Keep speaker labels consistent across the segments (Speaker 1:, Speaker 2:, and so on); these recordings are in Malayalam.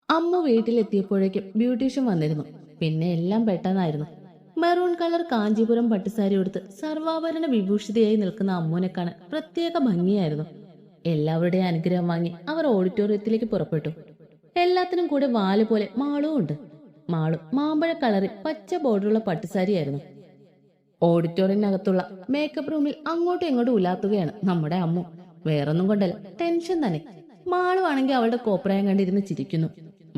Speaker 1: അമ്മ വീട്ടിലെത്തിയപ്പോഴേക്കും ബ്യൂട്ടീഷ്യൻ വന്നിരുന്നു. പിന്നെ എല്ലാം പെട്ടെന്നായിരുന്നു. മെറൂൺ കളർ കാഞ്ചീപുരം പട്ടുസാരി ഉടുത്ത് സർവാഭരണ വിഭൂഷിതയായി നിൽക്കുന്ന അമ്മുനെ കാണാൻ പ്രത്യേക ഭംഗിയായിരുന്നു. എല്ലാവരുടെയും അനുഗ്രഹം വാങ്ങി അവർ ഓഡിറ്റോറിയത്തിലേക്ക് പുറപ്പെട്ടു. എല്ലാത്തിനും കൂടെ വാല് പോലെ മാളും ഉണ്ട്. മാളു മാമ്പഴ കളറിൽ പച്ച ബോർഡറുള്ള പട്ടുസാരിയായിരുന്നു. ഓഡിറ്റോറിയത്തിനകത്തുള്ള മേക്കപ്പ് റൂമിൽ അങ്ങോട്ടും ഇങ്ങോട്ടും ഉലാത്തുകയാണ് നമ്മുടെ അമ്മു. വേറൊന്നും കൊണ്ടല്ല, ടെൻഷൻ തന്നെ. മാളു ആണെങ്കിൽ അവളുടെ കോപ്രായം കണ്ടിരുന്ന് ചിരിക്കുന്നു.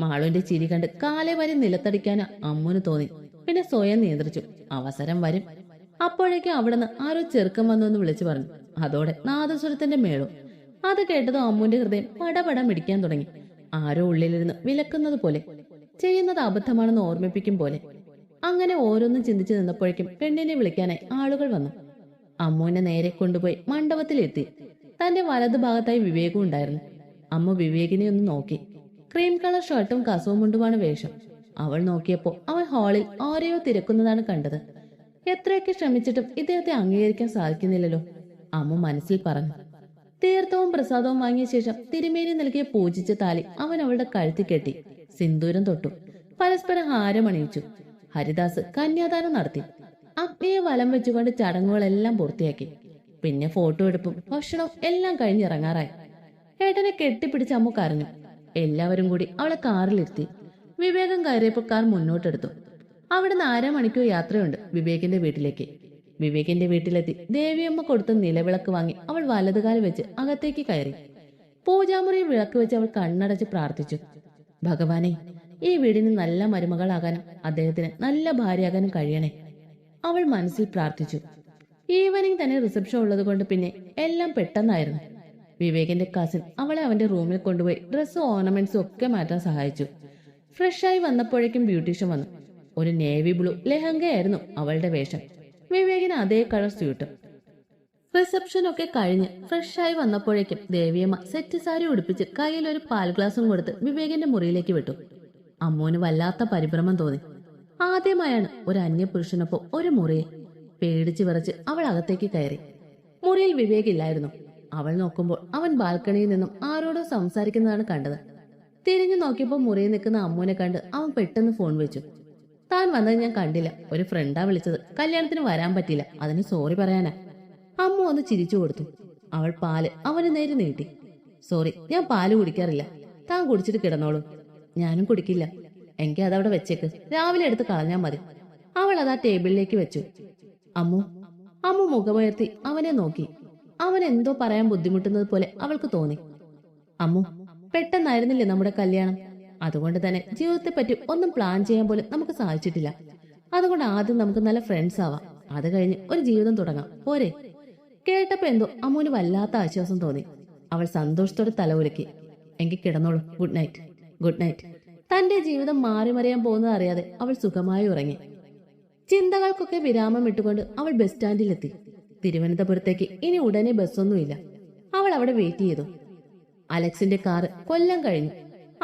Speaker 1: മാളുവിന്റെ ചിരി കണ്ട് കാലേ വരെ നിലത്തടിക്കാന് അമ്മുന് തോന്നി. പിന്നെ സ്വയം നിയന്ത്രിച്ചു. അവസരം വരും. അപ്പോഴേക്കും അവിടുന്ന് ആരോ ചെറുക്കം വന്നു വിളിച്ചു പറഞ്ഞു. അതോടെ നാദസ്വരത്തിന്റെ മേളും. അത് കേട്ടതും അമ്മുവിന്റെ ഹൃദയം പടപടം മിടിക്കാൻ തുടങ്ങി. ആരോ ഉള്ളിലിരുന്ന് വിലക്കുന്നത് പോലെ, ചെയ്യുന്നത് അബദ്ധമാണെന്ന് ഓർമ്മിപ്പിക്കും പോലെ. അങ്ങനെ ഓരോന്നും ചിന്തിച്ചു നിന്നപ്പോഴേക്കും പെണ്ണിനെ വിളിക്കാനായി ആളുകൾ വന്നു. അമ്മുവിനെ നേരെ കൊണ്ടുപോയി മണ്ഡപത്തിലെത്തി. തന്റെ വലതു ഭാഗത്തായി വിവേകും ഉണ്ടായിരുന്നു. അമ്മ വിവേകിനെ ഒന്ന് നോക്കി. ക്രീം കളർ ഷർട്ടും കസവും മുണ്ടുമാണ് വേഷം. അവൾ നോക്കിയപ്പോ അവൻ ഹാളിൽ ആരെയോ തിരക്കുന്നതാണ് കണ്ടത്. എത്രയൊക്കെ ശ്രമിച്ചിട്ടും ഇദ്ദേഹത്തെ അംഗീകരിക്കാൻ സാധിക്കുന്നില്ലല്ലോ, അമ്മ മനസ്സിൽ പറഞ്ഞു. തീർത്ഥവും പ്രസാദവും വാങ്ങിയ ശേഷം തിരുമേനി നൽകിയ പൂജിച്ച താലി അവൻ അവളുടെ കഴുത്തിൽ കെട്ടി. സിന്ദൂരം തൊട്ടു. പരസ്പരം ഹാരമണിയിച്ചു. ഹരിദാസ് കന്യാദാനം നടത്തി. അഗ്നിയെ വലം വെച്ചുകൊണ്ട് ചടങ്ങുകളെല്ലാം പൂർത്തിയാക്കി. പിന്നെ ഫോട്ടോ എടുപ്പും ഭക്ഷണവും എല്ലാം കഴിഞ്ഞിറങ്ങാറായി. ഏട്ടനെ കെട്ടിപ്പിടിച്ച് അമ്മ കരഞ്ഞു. എല്ലാവരും കൂടി അവളെ കാറിലിരുത്തി. വിവേകം കയറിയപ്പോൾ കാർ മുന്നോട്ടെടുത്തു. അവിടുന്ന് 1/2 മണിക്കൂർ യാത്രയുണ്ട് വിവേകിന്റെ വീട്ടിലേക്ക്. വിവേകിന്റെ വീട്ടിലെത്തി ദേവിയമ്മ കൊടുത്ത നിലവിളക്ക് വാങ്ങി അവൾ വലതുകാൽ വെച്ച് അകത്തേക്ക് കയറി. പൂജാമുറിയിൽ വിളക്ക് വെച്ച് അവൾ കണ്ണടച്ച് പ്രാർത്ഥിച്ചു. ഭഗവാനെ, ഈ വീടിന് നല്ല മരുമകളാകാനും അദ്ദേഹത്തിന് നല്ല ഭാര്യയാകാനും കഴിയണേ, അവൾ മനസ്സിൽ പ്രാർത്ഥിച്ചു. ഈവനിങ് തന്നെ റിസപ്ഷൻ ഉള്ളത് കൊണ്ട് പിന്നെ എല്ലാം പെട്ടെന്നായിരുന്നു. വിവേകിന്റെ കസിൻ അവളെ അവന്റെ റൂമിൽ കൊണ്ടുപോയി ഡ്രസ്സും ഓർണമെന്റ്സും ഒക്കെ മാറ്റാൻ സഹായിച്ചു. ഫ്രഷായി വന്നപ്പോഴേക്കും ബ്യൂട്ടീഷ്യൻ വന്നു. ഒരു നേവി ബ്ലൂ ലെഹങ്കയായിരുന്നു അവളുടെ വേഷം. വിവേകിന് അതേ കളർ സ്യൂട്ടും. റിസപ്ഷൻ ഒക്കെ കഴിഞ്ഞ് ഫ്രഷായി വന്നപ്പോഴേക്കും ദേവിയമ്മ സെറ്റ് സാരി ഉടുപ്പിച്ച് കയ്യിൽ ഒരു പാൽ ഗ്ലാസും കൊടുത്ത് വിവേകിന്റെ മുറിയിലേക്ക് വിട്ടു. അമ്മൂന് വല്ലാത്ത പരിഭ്രമം തോന്നി. ആദ്യമായാണ് ഒരു അന്യപുരുഷനൊപ്പം ഒരു മുറിയെ. പേടിച്ചു വിറച്ച് അവൾ അകത്തേക്ക് കയറി. മുറിയിൽ വിവേകില്ലായിരുന്നു. അവൾ നോക്കുമ്പോൾ അവൻ ബാൽക്കണിയിൽ നിന്നും ആരോടോ സംസാരിക്കുന്നതാണ് കണ്ടത്. തിരിഞ്ഞു നോക്കിയപ്പോൾ മുറിയിൽ നിൽക്കുന്ന അമ്മൂനെ കണ്ട് അവൻ പെട്ടെന്ന് ഫോൺ വെച്ചു. താൻ വന്നത് ഞാൻ കണ്ടില്ല, ഒരു ഫ്രണ്ടാ വിളിച്ചത്, കല്യാണത്തിന് വരാൻ പറ്റില്ല, അതിന് സോറി പറയാനാ. അമ്മ ഒന്ന് ചിരിച്ചു കൊടുത്തു. അവൾ പാല് അവന് നേരെ നീട്ടി. സോറി, ഞാൻ പാല് കുടിക്കാറില്ല, താൻ കുടിച്ചിട്ട് കിടന്നോളൂ. ഞാനും കുടിക്കില്ല. എങ്കിൽ അതവിടെ വെച്ചേക്ക്, രാവിലെ എടുത്ത് കളഞ്ഞാൽ മതി. അവൾ അതാ ടേബിളിലേക്ക് വെച്ചു. അമ്മു മുഖമുയർത്തി അവനെ നോക്കി. അവൻ എന്തോ പറയാൻ ബുദ്ധിമുട്ടുന്നത് പോലെ അവൾക്ക് തോന്നി. അമ്മു, പെട്ടെന്നായിരുന്നില്ലേ നമ്മുടെ കല്യാണം. അതുകൊണ്ട് തന്നെ ജീവിതത്തെപ്പറ്റി ഒന്നും പ്ലാൻ ചെയ്യാൻ പോലും നമുക്ക് സാധിച്ചിട്ടില്ല. അതുകൊണ്ട് ആദ്യം നമുക്ക് നല്ല ഫ്രണ്ട്സ് ആവാം, അത് കഴിഞ്ഞ് ഒരു ജീവിതം തുടങ്ങാം, പോരെ? കേട്ടപ്പോ എന്തോ അമ്മുവിന് വല്ലാത്ത ആശ്വാസം തോന്നി. അവൾ സന്തോഷത്തോടെ തല ഉലക്കി. എങ്കിൽ കിടന്നോളൂ, ഗുഡ് നൈറ്റ്. Good night. തന്റെ ജീവിതം മാറിമറിയാൻ പോകുന്നത് അറിയാതെ അവൾ സുഖമായി ഉറങ്ങി. ചിന്തകൾക്കൊക്കെ വിരാമം ഇട്ടുകൊണ്ട് അവൾ ബസ് സ്റ്റാൻഡിലെത്തി. തിരുവനന്തപുരത്തേക്ക് ഇനി ഉടനെ ബസ്സൊന്നുമില്ല. അവൾ അവിടെ വെയിറ്റ് ചെയ്തു. അലക്സിന്റെ കാറ് കൊല്ലം കഴിഞ്ഞു.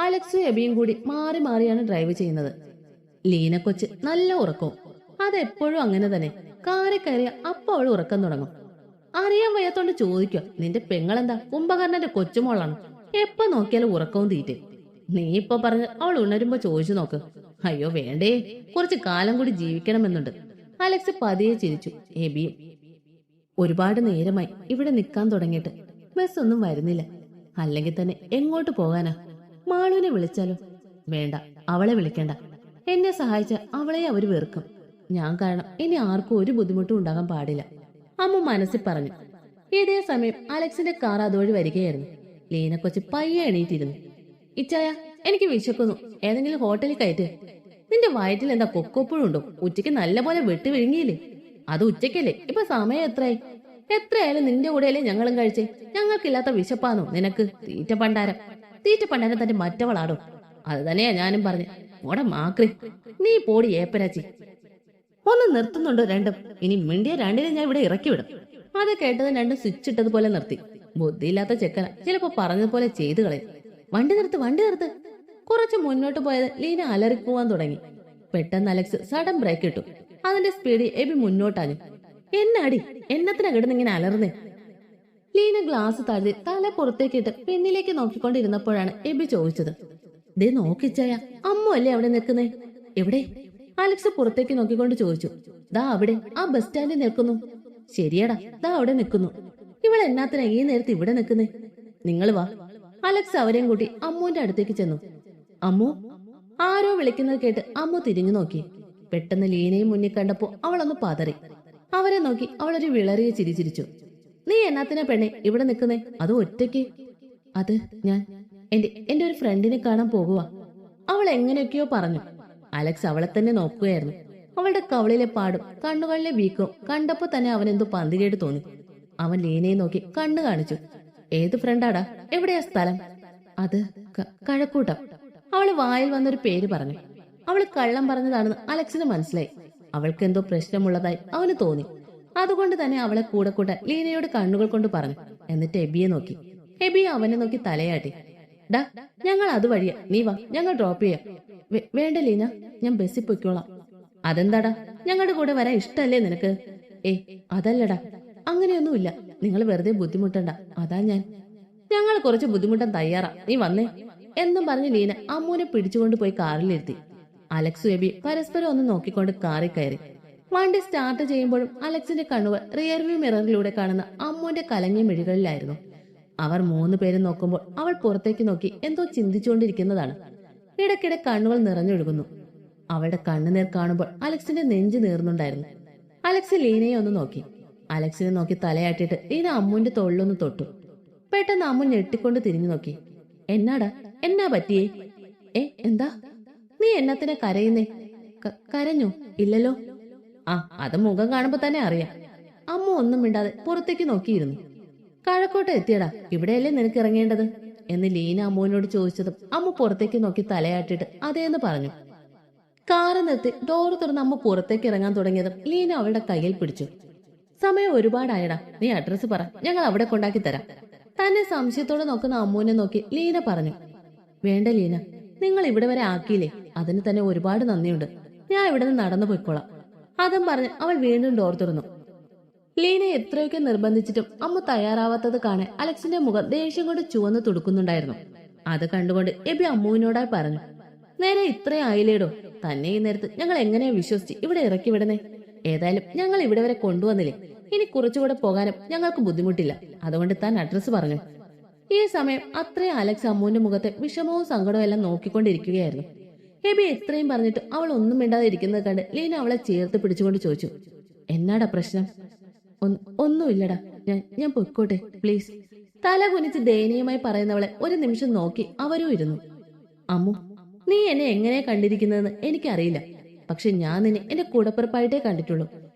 Speaker 1: അലക്സും എബിയും കൂടി മാറി മാറിയാണ് ഡ്രൈവ് ചെയ്യുന്നത്. ലീന കൊച്ച് നല്ല ഉറക്കവും. അതെപ്പോഴും അങ്ങനെ തന്നെ. കാറിൽ കയറിയ അപ്പൊ അവൾ ഉറക്കം തുടങ്ങും. അറിയാൻ വയ്യാത്തോണ്ട് ചോദിക്കോ, നിന്റെ പെങ്ങളെന്താ കുംഭകർണന്റെ കൊച്ചുമോളാണ്, എപ്പോ നോക്കിയാലും ഉറക്കവും തീറ്റേ. നീ ഇപ്പൊ പറഞ്ഞ് അവൾ ഉണരുമ്പോ ചോദിച്ചു നോക്ക്. അയ്യോ വേണ്ടേ, കുറച്ച് കാലം കൂടി ജീവിക്കണമെന്നുണ്ട്. അലക്സ് പതിയെ ചിരിച്ചു. എബിയും. ഒരുപാട് നേരമായി ഇവിടെ നിൽക്കാൻ തുടങ്ങിയിട്ട്. ബസ് ഒന്നും വരുന്നില്ല. അല്ലെങ്കിൽ തന്നെ എങ്ങോട്ട് പോകാനാ? മാളുവിനെ വിളിച്ചാലോ? വേണ്ട, അവളെ വിളിക്കണ്ട. എന്നെ സഹായിച്ച അവളെ അവര് വെറുക്കും. ഞാൻ കാരണം ഇനി ആർക്കും ഒരു ബുദ്ധിമുട്ടും ഉണ്ടാകാൻ പാടില്ല, അമ്മ മനസ്സിൽ പറഞ്ഞു. ഇതേ സമയം അലക്സിന്റെ കാർ അതുവഴി വരികയായിരുന്നു. ലീന കൊച്ച് പയ്യെ എണീറ്റിരുന്നു. ഇച്ചായ, എനിക്ക് വിശക്കുന്നു, ഏതെങ്കിലും ഹോട്ടലിൽ കയറ്റ്. നിന്റെ വയറ്റിൽ എന്താ കൊക്കോപ്പുഴുണ്ടോ? ഉച്ചയ്ക്ക് നല്ല പോലെ വെട്ടി വിഴുങ്ങിയില്ലേ? അത് ഉച്ചയ്ക്കല്ലേ, ഇപ്പൊ സമയം എത്രയായി? എത്രയായാലും നിന്റെ കൂടെയല്ലേ ഞങ്ങളും കഴിച്ചേ. ഞങ്ങൾക്കില്ലാത്ത വിശപ്പാന്നോ നിനക്ക്? തീറ്റ പണ്ടാരം തന്റെ മറ്റവളാടോ. അത് തന്നെയാ ഞാനും പറഞ്ഞു. മോടെ മാക്രി, നീ പോടി ഏപ്പരാച്ചി. ഒന്ന് നിർത്തുന്നുണ്ടോ രണ്ടും? ഇനി മിണ്ടിയ രണ്ടിനെ ഞാൻ ഇവിടെ ഇറക്കി വിടും. അത് കേട്ടത് രണ്ടും സ്വിച്ച് ഇട്ടതുപോലെ നിർത്തി. ബുദ്ധിയില്ലാത്ത ചെക്കന, ചിലപ്പോ പറഞ്ഞതുപോലെ ചെയ്തു കളയും. വണ്ടി നിർത്ത്. കുറച്ച് മുന്നോട്ട് പോയത് ലീന അലറിപ്പോവാൻ തുടങ്ങി. പെട്ടെന്ന് അലക്സ് സഡൻ ബ്രേക്ക് ഇട്ടു. അതിന്റെ സ്പീഡിൽ എബി മുന്നോട്ടാഞ്ഞു. എന്നാടി, എന്നത്തിനാ കിടന്നിങ്ങനെ അലർന്നേ? ലീന ഗ്ലാസ് താഴ്ത്തി തല പുറത്തേക്കിട്ട് പിന്നിലേക്ക് നോക്കിക്കൊണ്ടിരുന്നപ്പോഴാണ് എബി ചോദിച്ചത്. ദേ നോക്കിച്ചായ, അമ്മു അല്ലേ അവിടെ നിൽക്കുന്നേ? എവിടെ? അലക്സ് പുറത്തേക്ക് നോക്കിക്കൊണ്ട് ചോദിച്ചു. ദാ അവിടെ, ആ ബസ് സ്റ്റാൻഡിൽ നിൽക്കുന്നു. ശരിയടാ, ദാ അവിടെ നിൽക്കുന്നു. ഇവൾ എന്നാത്തിനാ ഈ നേരത്ത് ഇവിടെ നിൽക്കുന്നേ? നിങ്ങൾ വാ. അലക്സ് അവരെയും കൂട്ടി അമ്മുവിന്റെ അടുത്തേക്ക് ചെന്നു. അമ്മു, ആരോ വിളിക്കുന്നത് കേട്ട് അമ്മു തിരിഞ്ഞു നോക്കി. പെട്ടെന്ന് ലീനയും മുന്നിൽ കണ്ടപ്പോ അവളൊന്ന് പതറി. അവരെ നോക്കി അവളൊരു വിളറിയ ചിരി ചിരിച്ചു. നീ എന്നാത്തിനാ പെണ്ണെ ഇവിടെ നിൽക്കുന്നേ? അത് ഒറ്റയ്ക്ക്? അത് ഞാൻ എന്റെ ഒരു ഫ്രണ്ടിനെ കാണാൻ പോകുക. അവൾ എങ്ങനെയൊക്കെയോ പറഞ്ഞു. അലക്സ് അവളെ തന്നെ നോക്കുകയായിരുന്നു. അവളുടെ കവളിലെ പാടും കണ്ണുകളിലെ വീക്കവും കണ്ടപ്പോ തന്നെ അവനെന്തോ പന്തികേട് തോന്നി. അവൻ ലീനയെ നോക്കി കണ്ണു കാണിച്ചു. ഏത് ഫ്രണ്ടാടാ? എവിടെയാ സ്ഥലം? അത് കഴക്കൂട്ടം. അവള് വായിൽ വന്നൊരു പേര് പറഞ്ഞു. അവള് കള്ളം പറഞ്ഞതാണെന്ന് അലക്സിന് മനസ്സിലായി. അവൾക്ക് എന്തോ പ്രശ്നമുള്ളതായി അവന് തോന്നി. അതുകൊണ്ട് തന്നെ അവളെ കൂടെ കൂടെ ലീനയോട് കണ്ണുകൾ കൊണ്ട് പറഞ്ഞു. എന്നിട്ട് എബിയെ നോക്കി. എബി അവനെ നോക്കി തലയാട്ടി. ഡാ, ഞങ്ങൾ അതുവഴിയാ, നീ വാ, ഞങ്ങൾ ഡ്രോപ്പ് ചെയ്യാം. വേണ്ട ലീന, ഞാൻ ബസ്സിൽ പൊയ്ക്കോളാം. അതെന്താടാ, ഞങ്ങളുടെ കൂടെ വരാൻ ഇഷ്ടല്ലേ നിനക്ക്? അതല്ലടാ, അങ്ങനെയൊന്നുമില്ല. നിങ്ങൾ വെറുതെ ബുദ്ധിമുട്ടണ്ട, അതാ ഞാൻ. ഞങ്ങൾ കുറച്ച് ബുദ്ധിമുട്ടാൻ തയ്യാറാ, നീ വന്നേ എന്നും പറഞ്ഞ് ലീന അമ്മുവിനെ പിടിച്ചുകൊണ്ട് പോയി കാറിലിരുത്തി. അലക്സും എബി പരസ്പരം ഒന്ന് നോക്കിക്കൊണ്ട് കാറിൽ കയറി. വണ്ടി സ്റ്റാർട്ട് ചെയ്യുമ്പോഴും അലക്സിന്റെ കണ്ണുകൾ റിയർവ്യൂ മിററിലൂടെ കാണുന്ന അമ്മുവിന്റെ കലങ്ങിയ മിഴികളിലായിരുന്നു. അവർ 3 പേരും നോക്കുമ്പോൾ അവൾ പുറത്തേക്ക് നോക്കി എന്തോ ചിന്തിച്ചുകൊണ്ടിരിക്കുന്നതാണ്. ഇടയ്ക്കിടെ കണ്ണുകൾ നിറഞ്ഞൊഴുകുന്നു. അവളുടെ കണ്ണുനീർ കാണുമ്പോൾ അലക്സിന്റെ നെഞ്ചു നീർന്നുണ്ടായിരുന്നു. അലക്സ് ലീനയെ ഒന്ന് നോക്കി. അലക്സിനെ നോക്കി തലയാട്ടിയിട്ട് ലീന അമ്മുവിന്റെ തോളിലൊന്ന് തൊട്ടു. പെട്ടെന്ന് അമ്മു ഞെട്ടിക്കൊണ്ട് തിരിഞ്ഞു നോക്കി. എന്നാടാ, എന്നാ പറ്റിയേ? എന്താ നീ എന്നത്തിനെ കരയുന്നേ? കരഞ്ഞോ? ഇല്ലല്ലോ. ആ, അത് മുഖം കാണുമ്പോ തന്നെ അറിയാം. അമ്മു ഒന്നും മിണ്ടാതെ പുറത്തേക്ക് നോക്കിയിരുന്നു. കഴക്കോട്ട് എത്തിയടാ, ഇവിടെയല്ലേ നിനക്ക് ഇറങ്ങേണ്ടത് എന്ന് ലീന അമ്മുവിനോട് ചോദിച്ചതും അമ്മു പുറത്തേക്ക് നോക്കി തലയാട്ടിട്ട് അതേന്ന് പറഞ്ഞു. കാറ് നിർത്തി ഡോറ് തുറന്ന് അമ്മ പുറത്തേക്ക് ഇറങ്ങാൻ തുടങ്ങിയതും ലീന അവളുടെ കയ്യിൽ പിടിച്ചു. സമയം ഒരുപാടായടാ, നീ അഡ്രസ് പറ, ഞങ്ങൾ അവിടെ കൊണ്ടാക്കി തരാം. തന്നെ സംശയത്തോടെ നോക്കുന്ന അമ്മുവിനെ നോക്കി ലീന പറഞ്ഞു. വേണ്ട ലീന, നിങ്ങൾ ഇവിടെ വരെ ആക്കിയില്ലേ, അതിന് തന്നെ ഒരുപാട് നന്ദിയുണ്ട്. ഞാൻ ഇവിടെ നിന്ന് നടന്നു പോയിക്കോളാം. അതും പറഞ്ഞ് അവൾ വീണ്ടും ഡോർ തുറന്നു. ലീന എത്രയൊക്കെ നിർബന്ധിച്ചിട്ടും അമ്മ തയ്യാറാവാത്തത് കാണാൻ അലക്സിന്റെ മുഖം ദേഷ്യം കൊണ്ട് ചുവന്ന് തുടുക്കുന്നുണ്ടായിരുന്നു. അത് കണ്ടുകൊണ്ട് എബി അമ്മുവിനോടായി പറഞ്ഞു. നേരെ ഇത്രയും ആയില്ലേടോ, തന്നെ ഈ നേരത്ത് ഞങ്ങൾ എങ്ങനെയാ വിശ്വസിച്ച് ഇവിടെ ഇറക്കി വിടുന്നേ? ഏതായാലും ഞങ്ങൾ ഇവിടെ വരെ കൊണ്ടുവന്നില്ലേ, ഇനി കുറച്ചുകൂടെ പോകാനും ഞങ്ങൾക്ക് ബുദ്ധിമുട്ടില്ല. അതുകൊണ്ട് താൻ അഡ്രസ് പറഞ്ഞു. ഈ സമയം അത്രയും അലക്സ് അമ്മുവിന്റെ മുഖത്തെ വിഷമവും സങ്കടവും എല്ലാം നോക്കിക്കൊണ്ടിരിക്കുകയായിരുന്നു. എബി എത്രയും പറഞ്ഞിട്ട് അവൾ ഒന്നും മിണ്ടാതെ ഇരിക്കുന്നത് കണ്ട് ലീന അവളെ ചേർത്ത് പിടിച്ചുകൊണ്ട് ചോദിച്ചു. എന്നാടാ പ്രശ്നം? ഒന്നുമില്ലടാ, ഞാൻ പൊയ്ക്കോട്ടെ പ്ലീസ്. തല കുനിച്ച് ദയനീയമായി പറയുന്നവളെ ഒരു നിമിഷം നോക്കി അവരും ഇരുന്നു. അമ്മു, നീ എന്നെ എങ്ങനെ കണ്ടിരിക്കുന്നതെന്ന് എനിക്കറിയില്ല. പക്ഷെ ഞാൻ നിന്നെ എന്റെ കൂടപ്പിറപ്പായിട്ടേ കണ്ടിട്ടുള്ളൂ.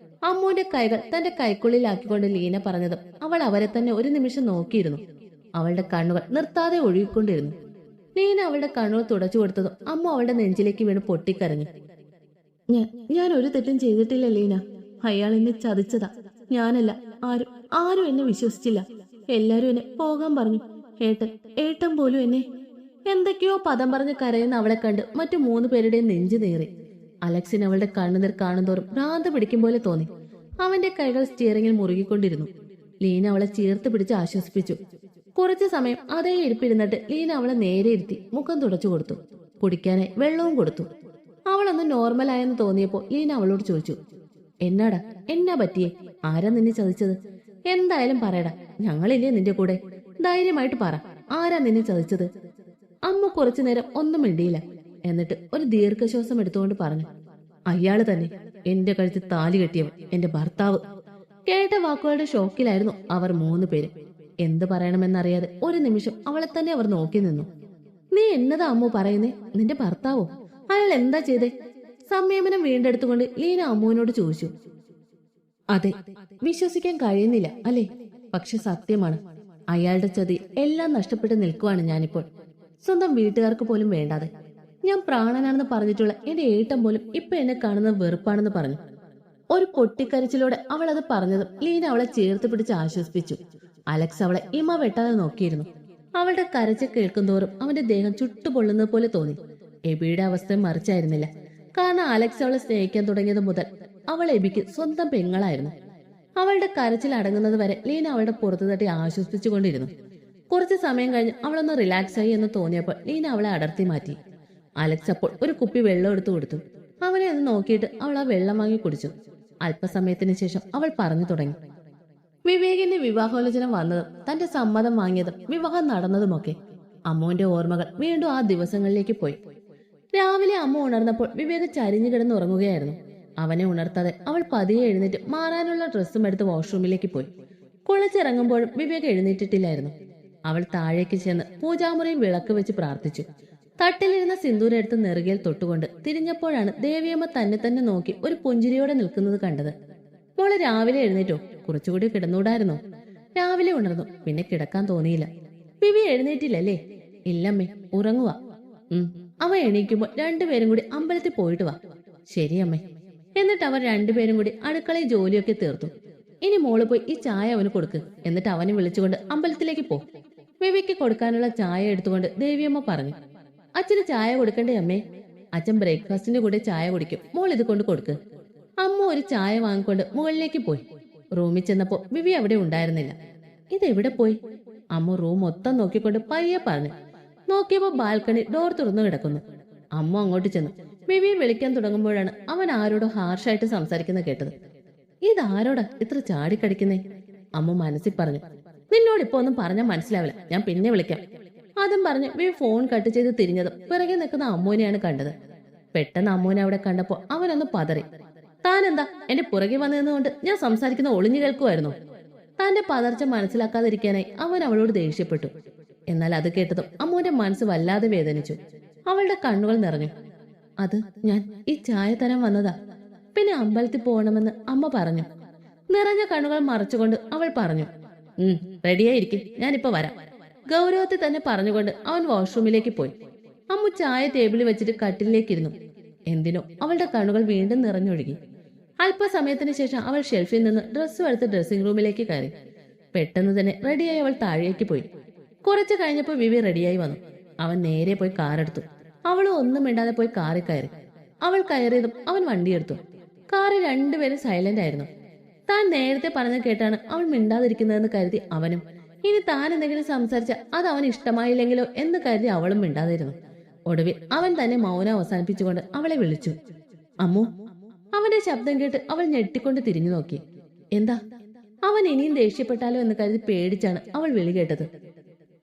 Speaker 1: അമ്മുവിന്റെ കൈകൾ തന്റെ കൈക്കുള്ളിലാക്കിക്കൊണ്ട് ലീന പറഞ്ഞതും അവൾ അവരെ തന്നെ ഒരു നിമിഷം നോക്കിയിരുന്നു. അവളുടെ കണ്ണുകൾ നിർത്താതെ ഒഴുകിക്കൊണ്ടിരുന്നു. ലീന അവളുടെ കണ്ണുകൾ തുടച്ചു കൊടുത്തതും അമ്മ അവളുടെ നെഞ്ചിലേക്ക് വീണ് പൊട്ടിക്കരഞ്ഞു. ഞാൻ ഒരു തെറ്റും ചെയ്തിട്ടില്ല ലീന. അയാൾ എന്നെ ചതിച്ചതാ, ഞാനല്ല. ആരും എന്നെ വിശ്വസിച്ചില്ല. എല്ലാരും എന്നെ പോകാൻ പറഞ്ഞു. ഏട്ടൻ പോലും എന്നെ. എന്തൊക്കെയോ പദം പറഞ്ഞ് കരയുന്ന അവളെ കണ്ട് മറ്റു 3 പേരുടെയും നെഞ്ചു നേറി. അലക്സിന് അവളുടെ കണ്ണുനീർ കാണുന്തോറും ഭ്രാന്ത് പിടിക്കും പോലെ തോന്നി. അവന്റെ കൈകൾ സ്റ്റിയറിംഗിൽ മുറുകിക്കൊണ്ടിരുന്നു. ലീന അവളെ ചേർത്ത് പിടിച്ച് ആശ്വസിപ്പിച്ചു. കുറച്ചു സമയം അതേ ഇരിപ്പിരുന്നിട്ട് ലീന അവളെ നേരെ ഇരുത്തി മുഖം തുടച്ചു കൊടുത്തു. കുടിക്കാനായി വെള്ളവും കൊടുത്തു. അവളൊന്ന് നോർമലായെന്ന് തോന്നിയപ്പോ ലീന അവളോട് ചോദിച്ചു. എന്നാടാ, എന്നാ പറ്റിയേ? ആരാ നിന്നെ ചതിച്ചത്? എന്തായാലും പറയടാ, ഞങ്ങളില്ലേ നിന്റെ കൂടെ. ധൈര്യമായിട്ട് പറ, ആരാ നിന്നെ ചതിച്ചത്? അമ്മ കുറച്ചു നേരം ഒന്നും മിണ്ടിയില്ല. എന്നിട്ട് ഒരു ദീർഘശ്വാസം എടുത്തുകൊണ്ട് പറഞ്ഞു. അയാള് തന്നെ, എന്റെ കഴുത്തിൽ താലി കെട്ടിയവൻ, എന്റെ ഭർത്താവ്. കേട്ട വാക്കുകളുടെ ഷോക്കിലായിരുന്നു അവർ 3 പേരും. എന്ത് പറയണമെന്നറിയാതെ ഒരു നിമിഷം അവളെ തന്നെ അവർ നോക്കി നിന്നു. നീ എന്നതാ അമ്മു പറയുന്നേ? നിന്റെ ഭർത്താവോ? അയാൾ എന്താ ചെയ്തേ? സംയമനം വീണ്ടെടുത്തുകൊണ്ട് ലീന അമ്മുവിനോട് ചോദിച്ചു. അതെ, വിശ്വസിക്കാൻ കഴിയുന്നില്ല അല്ലേ? പക്ഷെ സത്യമാണ്. അയാളുടെ ചതി എല്ലാം നഷ്ടപ്പെട്ട് നിൽക്കുവാണ് ഞാനിപ്പോൾ. സ്വന്തം വീട്ടുകാർക്ക് പോലും വേണ്ടാതെ. ഞാൻ പ്രാണനാണെന്ന് പറഞ്ഞിട്ടുള്ള എന്റെ ഏട്ടൻ പോലും ഇപ്പൊ എന്നെ കാണുന്നത് വെറുപ്പാണെന്ന് പറഞ്ഞു. ഒരു പൊട്ടിക്കരച്ചിലൂടെ അവൾ അത് പറഞ്ഞതും ലീന അവളെ ചേർത്ത് പിടിച്ച് ആശ്വസിപ്പിച്ചു. അലക്സ് അവളെ ഇമ വെട്ടാതെ നോക്കിയിരുന്നു. അവളുടെ കരച്ചിൽ കേൾക്കുന്തോറും അവന്റെ ദേഹം ചുട്ടുപൊള്ളുന്നത് പോലെ തോന്നി. എബിയുടെ അവസ്ഥ മറിച്ചായിരുന്നില്ല. കാരണം അലക്സ് അവളെ സ്നേഹിക്കാൻ തുടങ്ങിയത് മുതൽ അവൾ എബിക്ക് സ്വന്തം പെങ്ങളായിരുന്നു. അവളുടെ കരച്ചിൽ അടങ്ങുന്നത് വരെ ലീന അവളുടെ പുറത്തു തട്ടി ആശ്വസിപ്പിച്ചുകൊണ്ടിരുന്നു. കുറച്ചു സമയം കഴിഞ്ഞ് അവളൊന്ന് റിലാക്സ് ആയി എന്ന് തോന്നിയപ്പോൾ ലീന അവളെ അടർത്തി മാറ്റി. അലക്സ് അപ്പോൾ ഒരു കുപ്പി വെള്ളം എടുത്തു കൊടുത്തു. അവനെ ഒന്ന് നോക്കിയിട്ട് അവൾ ആ വെള്ളം വാങ്ങി കുടിച്ചു. അല്പസമയത്തിന് ശേഷം അവൾ പറഞ്ഞു തുടങ്ങി. വിവേകിന്റെ വിവാഹോലോചന വന്നതും തന്റെ സമ്മതം വാങ്ങിയതും വിവാഹം നടന്നതുമൊക്കെ അമ്മുവിന്റെ ഓർമ്മകൾ വീണ്ടും ആ ദിവസങ്ങളിലേക്ക് പോയി. രാവിലെ അമ്മ ഉണർന്നപ്പോൾ വിവേക് ചരിഞ്ഞു കിടന്ന് ഉറങ്ങുകയായിരുന്നു. അവനെ ഉണർത്താതെ അവൾ പതിയെ എഴുന്നേറ്റ് മാറാനുള്ള ഡ്രസ്സും എടുത്ത് വാഷ്റൂമിലേക്ക് പോയി. കുളിച്ചിറങ്ങുമ്പോഴും വിവേക് എഴുന്നേറ്റിട്ടില്ലായിരുന്നു. അവൾ താഴേക്ക് ചെന്ന് പൂജാമുറിയിൽ വിളക്ക് വെച്ച് പ്രാർത്ഥിച്ചു. തട്ടിലിരുന്ന സിന്ദൂരം എടുത്ത് നെറുകയിൽ തൊട്ടുകൊണ്ട് തിരിഞ്ഞപ്പോഴാണ് ദേവിയമ്മ തന്നെ നോക്കി ഒരു പുഞ്ചിരിയോടെ നിൽക്കുന്നത് കണ്ടത്. മോളെ രാവിലെ എഴുന്നേറ്റോ? കുറച്ചുകൂടി കിടന്നൂടായിരുന്നോ? രാവിലെ ഉണർന്നു, പിന്നെ കിടക്കാൻ തോന്നിയില്ല. വിവി എഴുന്നേറ്റില്ലല്ലേ? ഇല്ലമ്മേ, ഉറങ്ങുക. അവ എണീക്കുമ്പോൾ രണ്ടുപേരും കൂടി അമ്പലത്തിൽ പോയിട്ട് വാ. ശരിയമ്മേ. എന്നിട്ട് അവർ രണ്ടുപേരും കൂടി അടുക്കളയിൽ ജോലിയൊക്കെ തീർത്തു. ഇനി മോള് പോയി ഈ ചായ അവന് കൊടുക്ക്. എന്നിട്ട് അവനെ വിളിച്ചുകൊണ്ട് അമ്പലത്തിലേക്ക് പോ. വിവിക്ക് കൊടുക്കാനുള്ള ചായ എടുത്തുകൊണ്ട് ദേവിയമ്മ പറഞ്ഞു. അച്ഛന് ചായ കൊടുക്കണ്ടേ അമ്മേ? അച്ഛൻ ബ്രേക്ക്ഫാസ്റ്റിന്റെ കൂടെ ചായ കുടിക്കും, മോൾ ഇത് കൊണ്ട് കൊടുക്ക്. അമ്മ ഒരു ചായ വാങ്ങിക്കൊണ്ട് മുകളിലേക്ക് പോയി. റൂമിൽ ചെന്നപ്പോ വിവി അവിടെ ഉണ്ടായിരുന്നില്ല. ഇതെവിടെ പോയി? അമ്മ റൂം മൊത്തം നോക്കിക്കൊണ്ട് പയ്യെ പറഞ്ഞു. നോക്കിയപ്പോ ബാൽക്കണി ഡോർ തുറന്നു കിടക്കുന്നു. അമ്മ അങ്ങോട്ട് ചെന്നു. വിവിയെ വിളിക്കാൻ തുടങ്ങുമ്പോഴാണ് അവൻ ആരോടോ ഹാർഷായിട്ട് സംസാരിക്കുന്നത് കേട്ടത്. ഇതാരോടാ ഇത്ര ചാടിക്കടിക്കുന്നേ? അമ്മ മനസ്സിൽ പറഞ്ഞു. നിന്നോടിപ്പോ ഒന്നും പറഞ്ഞാൽ മനസ്സിലാവില്ല, ഞാൻ പിന്നെ വിളിക്കാം. അതും പറഞ്ഞ് വിവി ഫോൺ കട്ട് ചെയ്ത് തിരിഞ്ഞതും പിറകെ നിൽക്കുന്ന അമ്മൂനെയാണ് കണ്ടത്. പെട്ടെന്ന് അമ്മൂനെ അവിടെ കണ്ടപ്പോ അവനൊന്ന് പതറി. താനെന്താ എന്റെ പുറകെ വന്നതുകൊണ്ട് ഞാൻ സംസാരിക്കുന്ന ഒളിഞ്ഞു കേൾക്കുമായിരുന്നു? തന്റെ പതർച്ച മനസ്സിലാക്കാതിരിക്കാനായി അവൻ അവളോട് ദേഷ്യപ്പെട്ടു. എന്നാൽ അത് കേട്ടതും അമ്മൂന്റെ മനസ്സ് വല്ലാതെ വേദനിച്ചു. അവളുടെ കണ്ണുകൾ നിറഞ്ഞു. അത് ഞാൻ ഈ ചായ തരാൻ വന്നതാ. പിന്നെ അമ്പലത്തിൽ പോകണമെന്ന് അമ്മ പറഞ്ഞു. നിറഞ്ഞ കണ്ണുകൾ മറച്ചുകൊണ്ട് അവൾ പറഞ്ഞു. റെഡിയായിരിക്കും, ഞാനിപ്പോ വരാം. ഗൗരവത്തിൽ തന്നെ പറഞ്ഞുകൊണ്ട് അവൻ വാഷ്റൂമിലേക്ക് പോയി. അമ്മു ചായ ടേബിളിൽ വെച്ചിട്ട് കട്ടിലേക്ക് എന്തിനോ അവളുടെ കണ്ണുകൾ വീണ്ടും നിറഞ്ഞൊഴുകി. അല്പസമയത്തിന് ശേഷം അവൾ ഷെൽഫിൽ നിന്ന് ഡ്രസ്സും എടുത്ത് ഡ്രസ്സിംഗ് റൂമിലേക്ക് കയറി. പെട്ടെന്ന് തന്നെ റെഡിയായി അവൾ താഴേക്ക് പോയി. കുറച്ചു കഴിഞ്ഞപ്പോൾ വിവി റെഡിയായി വന്നു. അവൻ നേരെ പോയി കാറെടുത്തു. അവളും ഒന്നും മിണ്ടാതെ പോയി കാറിൽ കയറി. അവൾ കയറിയതും അവൻ വണ്ടിയെടുത്തു. കാറിൽ രണ്ടുപേരും സൈലന്റ് ആയിരുന്നു. താൻ നേരത്തെ പറഞ്ഞു കേട്ടാണ് അവൾ മിണ്ടാതിരിക്കുന്നതെന്ന് കരുതി അവനും. ഇനി താൻ എന്തെങ്കിലും സംസാരിച്ച അത് അവൻ ഇഷ്ടമായില്ലെങ്കിലോ എന്ന് കരുതി അവളും മിണ്ടാതിരുന്നു. ഒടുവിൽ അവൻ തന്നെ മൗനം അവസാനിപ്പിച്ചുകൊണ്ട് അവളെ വിളിച്ചു. അമ്മു. അവന്റെ ശബ്ദം കേട്ട് അവൾ ഞെട്ടിക്കൊണ്ട് തിരിഞ്ഞു നോക്കി. എന്താ? അവൻ ഇനിയും ദേഷ്യപ്പെട്ടാലോ എന്ന് കരുതി പേടിച്ചാണ് അവൾ വിളി കേട്ടത്.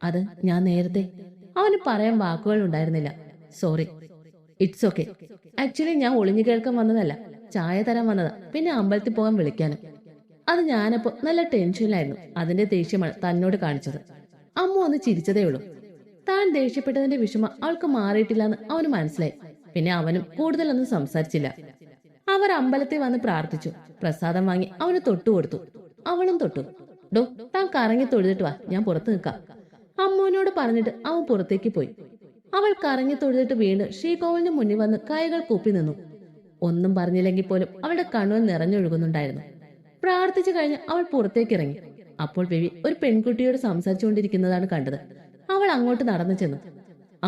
Speaker 1: അത് ഞാൻ നേരത്തെ. അവന് പറയാൻ വാക്കുകൾ ഉണ്ടായിരുന്നില്ല. സോറി. It's okay. ആക്ച്വലി ഞാൻ ഒളിഞ്ഞു കേൾക്കാൻ വന്നതല്ല, ചായ തരാൻ വന്നതാ. പിന്നെ അമ്പലത്തിൽ പോകാൻ വിളിക്കാനും. അത് ഞാനപ്പോ നല്ല ടെൻഷനിലായിരുന്നു. അതിന്റെ ദേഷ്യമാണ് തന്നോട് കാണിച്ചത്. അമ്മ ഒന്ന് ചിരിച്ചതേ ഉള്ളൂ. താൻ ദേഷ്യപ്പെട്ടതിന്റെ വിഷമം അവൾക്ക് മാറിയിട്ടില്ലെന്ന് അവന് മനസ്സിലായി. പിന്നെ അവനും കൂടുതലൊന്നും സംസാരിച്ചില്ല. അവർ അമ്പലത്തിൽ വന്ന് പ്രാർത്ഥിച്ചു. പ്രസാദം വാങ്ങി അവന് തൊട്ടുകൊടുത്തു. അവളും തൊട്ടു. ഡോ, താൻ കറങ്ങി തൊഴുതിട്ട് വാ, ഞാൻ പുറത്ത് നിൽക്കാം. അമ്മുവിനോട് പറഞ്ഞിട്ട് അവൻ പുറത്തേക്ക് പോയി. അവൾ കറങ്ങി തൊഴുതിട്ട് വീണ്ടും ശ്രീകോവിലിന് മുന്നിൽ വന്ന് കൈകൾ കൂപ്പി നിന്നു. ഒന്നും പറഞ്ഞില്ലെങ്കിൽ പോലും അവളുടെ കണ്ണുകൾ നിറഞ്ഞൊഴുകുന്നുണ്ടായിരുന്നു. പ്രാർത്ഥിച്ചു കഴിഞ്ഞ് അവൾ പുറത്തേക്ക് ഇറങ്ങി. അപ്പോൾ ബേബി ഒരു പെൺകുട്ടിയോട് സംസാരിച്ചുകൊണ്ടിരിക്കുന്നതാണ് കണ്ടത്. അവൾ അങ്ങോട്ട് നടന്നു ചെന്നു.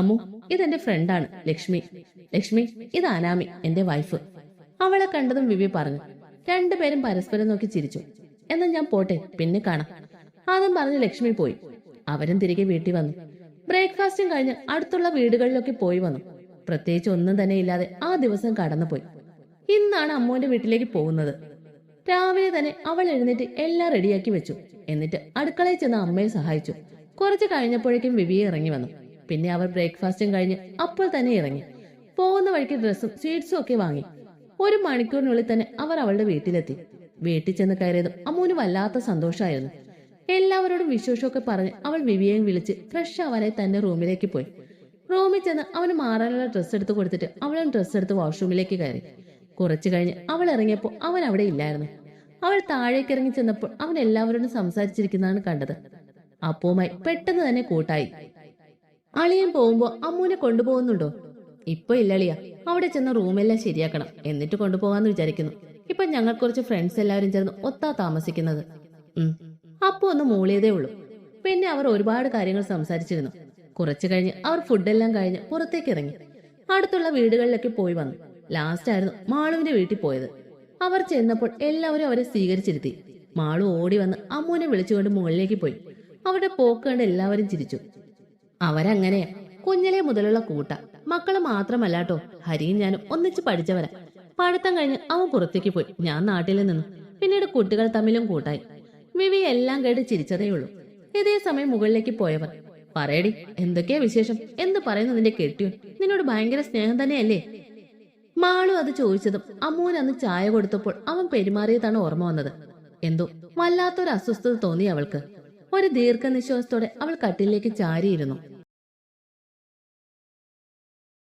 Speaker 1: അമ്മു, ഇതെന്റെ ഫ്രണ്ടാണ് ലക്ഷ്മി. ലക്ഷ്മി, ഇത് അനാമി, എന്റെ വൈഫ്. അവളെ കണ്ടതും വിവി പറഞ്ഞു. രണ്ടുപേരും പരസ്പരം നോക്കി ചിരിച്ചു. എന്നാൽ ഞാൻ പോട്ടെ, പിന്നെ കാണാം. ആദ്യം പറഞ്ഞ് ലക്ഷ്മി പോയി. അവരും തിരികെ വീട്ടിൽ വന്നു. ബ്രേക്ക്ഫാസ്റ്റും കഴിഞ്ഞ് അടുത്തുള്ള വീടുകളിലൊക്കെ പോയി വന്നു. പ്രത്യേകിച്ച് ഒന്നും തന്നെ ഇല്ലാതെ ആ ദിവസം കടന്നുപോയി. ഇന്നാണ് അമ്മുവിന്റെ വീട്ടിലേക്ക് പോകുന്നത്. രാവിലെ തന്നെ അവൾ എഴുന്നേറ്റ് എല്ലാം റെഡിയാക്കി വെച്ചു. എന്നിട്ട് അടുക്കളയിൽ ചെന്ന് അമ്മയെ സഹായിച്ചു. കുറച്ച് കഴിഞ്ഞപ്പോഴേക്കും വിവിയെ ഇറങ്ങി വന്നു. പിന്നെ അവർ ബ്രേക്ക്ഫാസ്റ്റും കഴിഞ്ഞ് അപ്പോൾ തന്നെ ഇറങ്ങി. പോകുന്ന വഴിക്ക് ഡ്രസ്സും സ്വീറ്റ്സും ഒക്കെ വാങ്ങി. 1 മണിക്കൂറിനുള്ളിൽ തന്നെ അവർ അവളുടെ വീട്ടിലെത്തി. വീട്ടിൽ ചെന്ന് കയറിയതും അമ്മുവിന് വല്ലാത്ത സന്തോഷമായിരുന്നു. എല്ലാവരോടും വിശേഷമൊക്കെ പറഞ്ഞ് അവൾ വിവിയെയും വിളിച്ച് ഫ്രഷ് ആവാനായി തന്റെ റൂമിലേക്ക് പോയി. റൂമിൽ ചെന്ന് അവന് മാറാനുള്ള ഡ്രസ്സ് എടുത്ത് കൊടുത്തിട്ട് അവളും ഡ്രസ്സ് എടുത്ത് വാഷ്റൂമിലേക്ക് കയറി. കുറച്ചു കഴിഞ്ഞ് അവൾ ഇറങ്ങിയപ്പോൾ അവൻ അവിടെ ഇല്ലായിരുന്നു. അവൾ താഴേക്ക് ഇറങ്ങി ചെന്നപ്പോൾ അവൻ എല്ലാവരോടും സംസാരിച്ചിരിക്കുന്നതാണ് കണ്ടത്. അപ്പവുമായി പെട്ടെന്ന് തന്നെ കൂട്ടായി. അളിയൻ പോകുമ്പോ അമ്മൂനെ കൊണ്ടുപോകുന്നുണ്ടോ? ഇപ്പൊ ഇല്ലളിയ, അവിടെ ചെന്ന റൂമെല്ലാം ശരിയാക്കണം, എന്നിട്ട് കൊണ്ടുപോകാന്ന് വിചാരിക്കുന്നു. ഇപ്പൊ ഞങ്ങൾ കുറച്ച് ഫ്രണ്ട്സ് എല്ലാവരും ചേർന്ന് ഒത്താ താമസിക്കുന്നത്. അപ്പൊ ഒന്ന് മൂളിയതേ ഉള്ളൂ. പിന്നെ അവർ ഒരുപാട് കാര്യങ്ങൾ സംസാരിച്ചിരുന്നു. കുറച്ചു കഴിഞ്ഞ് അവർ ഫുഡെല്ലാം കഴിഞ്ഞ് പുറത്തേക്ക് ഇറങ്ങി. അടുത്തുള്ള വീടുകളിലൊക്കെ പോയി വന്നു. ലാസ്റ്റ് ആയിരുന്നു മാളുവിന്റെ വീട്ടിൽ പോയത്. അവർ ചെന്നപ്പോൾ എല്ലാവരും അവരെ സ്വീകരിച്ചിരുത്തി. മാളു ഓടി വന്ന് അമ്മൂനെ വിളിച്ചുകൊണ്ട് മുകളിലേക്ക് പോയി. അവരുടെ പോക്ക് കണ്ട് എല്ലാവരും ചിരിച്ചു. അവരങ്ങനെയാ, കുഞ്ഞിലെ മുതലുള്ള കൂട്ട. മക്കള് മാത്രമല്ലാട്ടോ, ഹരിയും ഞാനും ഒന്നിച്ച് പഠിച്ചവരാ. പഠിത്തം കഴിഞ്ഞ് അവൻ പുറത്തേക്ക് പോയി, ഞാൻ നാട്ടിൽ നിന്നു. പിന്നീട് കുട്ടികൾ തമ്മിലും കൂട്ടായി. വിവി എല്ലാം കേട്ട് ചിരിച്ചതേയുള്ളൂ. ഇതേ സമയം മുകളിലേക്ക് പോയവർ, പറയടി, എന്തൊക്കെയാ വിശേഷം? എന്ത് പറയുന്നു നിന്റെ കെട്ടിയോൻ? നിന്നോട് ഭയങ്കര സ്നേഹം തന്നെയല്ലേ? മാളു അത് ചോദിച്ചതും അമ്മൂന് അന്ന് ചായ കൊടുത്തപ്പോൾ അവൻ പെരുമാറിയതാണ് ഓർമ്മ വന്നത്. എന്തോ വല്ലാത്തൊരു അസ്വസ്ഥത തോന്നി അവൾക്ക്. ഒരു ദീർഘനിശ്വാസത്തോടെ അവൾ കട്ടിലേക്ക് ചാരിയിരുന്നു.